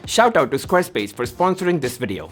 Shout out to Squarespace for sponsoring this video.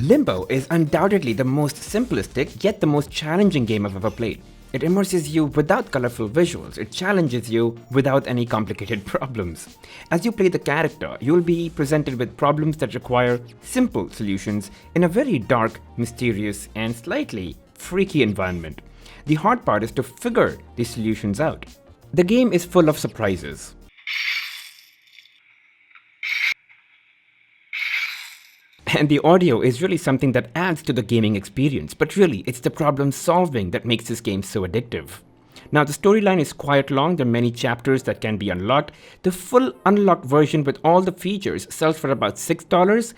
Limbo is undoubtedly the most simplistic yet the most challenging game I've ever played. It immerses you without colorful visuals, it challenges you without any complicated problems. As you play the character, you'll be presented with problems that require simple solutions in a very dark, mysterious, and slightly freaky environment. The hard part is to figure these solutions out. The game is full of surprises. And the audio is really something that adds to the gaming experience, but really it's the problem solving that makes this game so addictive. Now the storyline is quite long, there are many chapters that can be unlocked. The full unlocked version with all the features sells for about $6,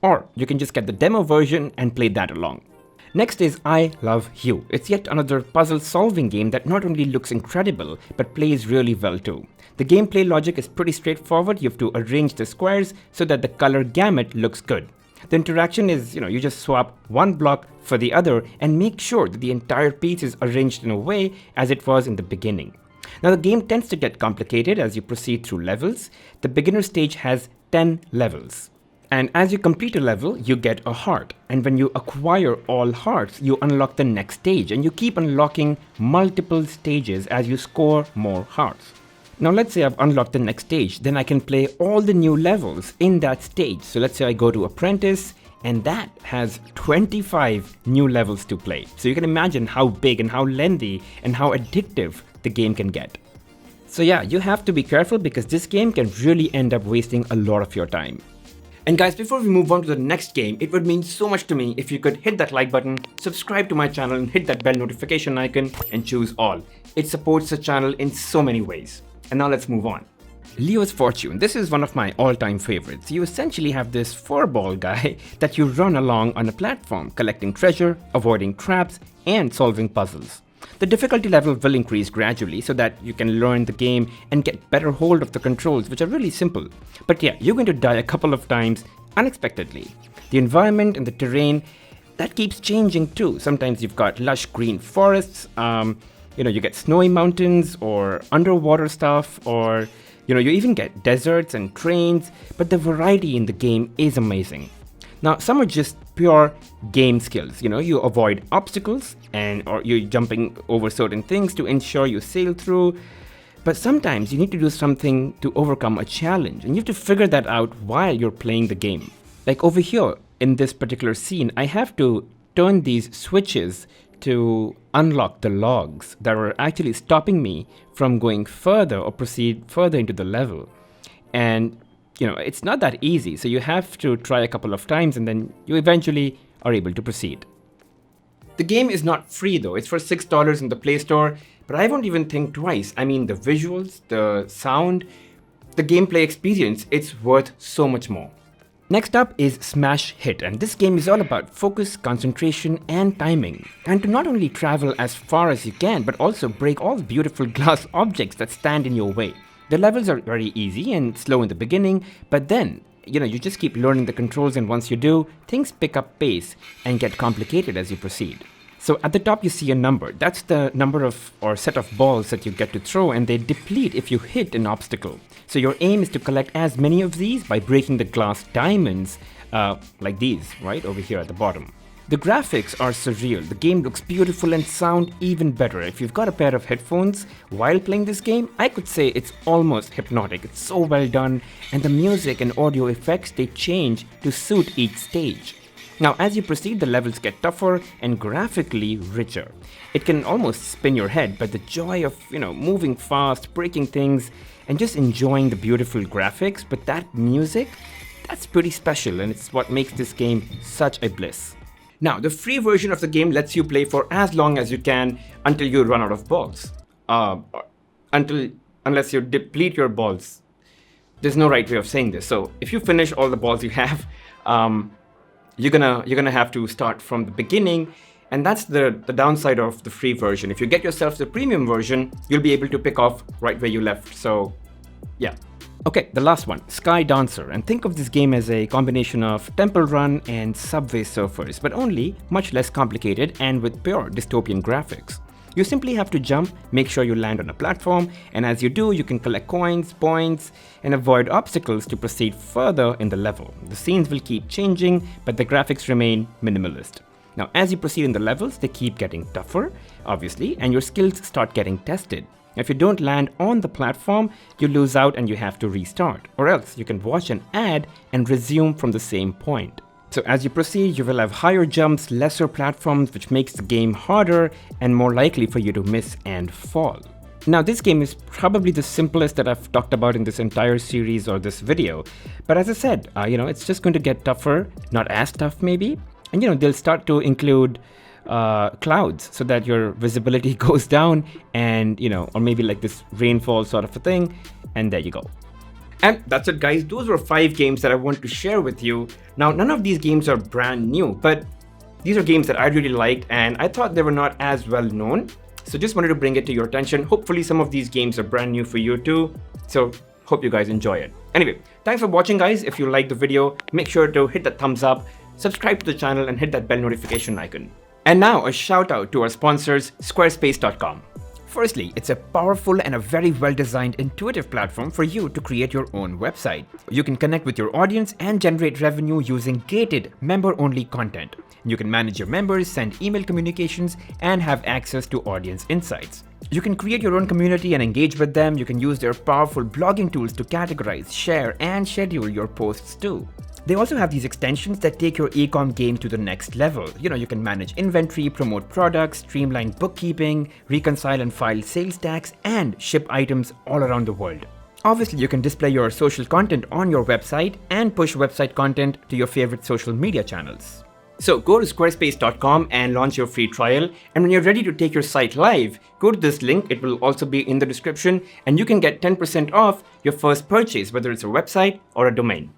or you can just get the demo version and play that along. Next is Love Hue. It's yet another puzzle solving game that not only looks incredible, but plays really well too. The gameplay logic is pretty straightforward, you have to arrange the squares so that the color gamut looks good. The interaction is, you just swap one block for the other and make sure that the entire piece is arranged in a way as it was in the beginning. Now the game tends to get complicated as you proceed through levels. The beginner stage has 10 levels. And as you complete a level, you get a heart. And when you acquire all hearts, you unlock the next stage. And you keep unlocking multiple stages as you score more hearts. Now let's say I've unlocked the next stage, then I can play all the new levels in that stage. So let's say I go to Apprentice, and that has 25 new levels to play. So you can imagine how big and how lengthy and how addictive the game can get. So yeah, you have to be careful because this game can really end up wasting a lot of your time. And guys, before we move on to the next game, it would mean so much to me if you could hit that like button, subscribe to my channel and hit that bell notification icon and choose all. It supports the channel in so many ways. And now let's move on. Leo's Fortune. This is one of my all-time favorites. You essentially have this four-ball guy that you run along on a platform, collecting treasure, avoiding traps, and solving puzzles. The difficulty level will increase gradually so that you can learn the game and get better hold of the controls, which are really simple. But yeah, you're going to die a couple of times unexpectedly. The environment and the terrain, that keeps changing too. Sometimes you've got lush green forests, you get snowy mountains or underwater stuff, or you even get deserts and trains, but the variety in the game is amazing. Now some are just pure game skills, you avoid obstacles or you're jumping over certain things to ensure you sail through, but sometimes you need to do something to overcome a challenge and you have to figure that out while you're playing the game. Like over here in this particular scene, I have to turn these switches to unlock the logs that were actually stopping me from going further or proceed further into the level. And it's not that easy, so you have to try a couple of times and then you eventually are able to proceed. The game is not free though, it's for $6 in the Play Store, but I won't even think twice. I mean, the visuals, the sound, the gameplay experience, it's worth so much more. Next up is Smash Hit, and this game is all about focus, concentration, and timing. And to not only travel as far as you can, but also break all the beautiful glass objects that stand in your way. The levels are very easy and slow in the beginning, but then, you just keep learning the controls, and once you do, things pick up pace and get complicated as you proceed. So at the top you see a number. That's the number of or set of balls that you get to throw, and they deplete if you hit an obstacle. So your aim is to collect as many of these by breaking the glass diamonds like these, right over here at the bottom. The graphics are surreal, the game looks beautiful and sound even better. If you've got a pair of headphones while playing this game, I could say it's almost hypnotic. It's so well done, and the music and audio effects, they change to suit each stage. Now as you proceed, the levels get tougher and graphically richer. It can almost spin your head, but the joy of moving fast, breaking things, and just enjoying the beautiful graphics, but that music, that's pretty special, and it's what makes this game such a bliss. Now, the free version of the game lets you play for as long as you can until you run out of balls. Unless you deplete your balls. There's no right way of saying this. So if you finish all the balls you have, you're gonna have to start from the beginning, and that's the downside of the free version. If you get yourself the premium version, you'll be able to pick off right where you left. So yeah. Okay, the last one, Sky Dancer, and think of this game as a combination of Temple Run and Subway Surfers, but only much less complicated and with pure dystopian graphics. You simply have to jump, make sure you land on a platform, and as you do, you can collect coins, points, and avoid obstacles to proceed further in the level. The scenes will keep changing, but the graphics remain minimalist. Now, as you proceed in the levels, they keep getting tougher, obviously, and your skills start getting tested. If you don't land on the platform, you lose out and you have to restart, or else you can watch an ad and resume from the same point. So as you proceed, you will have higher jumps, lesser platforms, which makes the game harder and more likely for you to miss and fall. Now, this game is probably the simplest that I've talked about in this entire series or this video, but as I said, it's just going to get tougher, not as tough maybe, and they'll start to include clouds so that your visibility goes down and or maybe like this rainfall sort of a thing, and there you go. And that's it, guys. Those were 5 games that I want to share with you. Now, none of these games are brand new, but these are games that I really liked and I thought they were not as well known, so just wanted to bring it to your attention. Hopefully some of these games are brand new for you too, so hope you guys enjoy it. Anyway, thanks for watching, guys. If you liked the video, make sure to hit that thumbs up, subscribe to the channel, and hit that bell notification icon. And now a shout out to our sponsors, Squarespace.com. Firstly, it's a powerful and a very well-designed, intuitive platform for you to create your own website. You can connect with your audience and generate revenue using gated, member-only content. You can manage your members, send email communications, and have access to audience insights. You can create your own community and engage with them. You can use their powerful blogging tools to categorize, share, and schedule your posts too. They also have these extensions that take your e-com game to the next level. You can manage inventory, promote products, streamline bookkeeping, reconcile and file sales tax, and ship items all around the world. Obviously, you can display your social content on your website and push website content to your favorite social media channels. So go to squarespace.com and launch your free trial. And when you're ready to take your site live, go to this link. It will also be in the description, and you can get 10% off your first purchase, whether it's a website or a domain.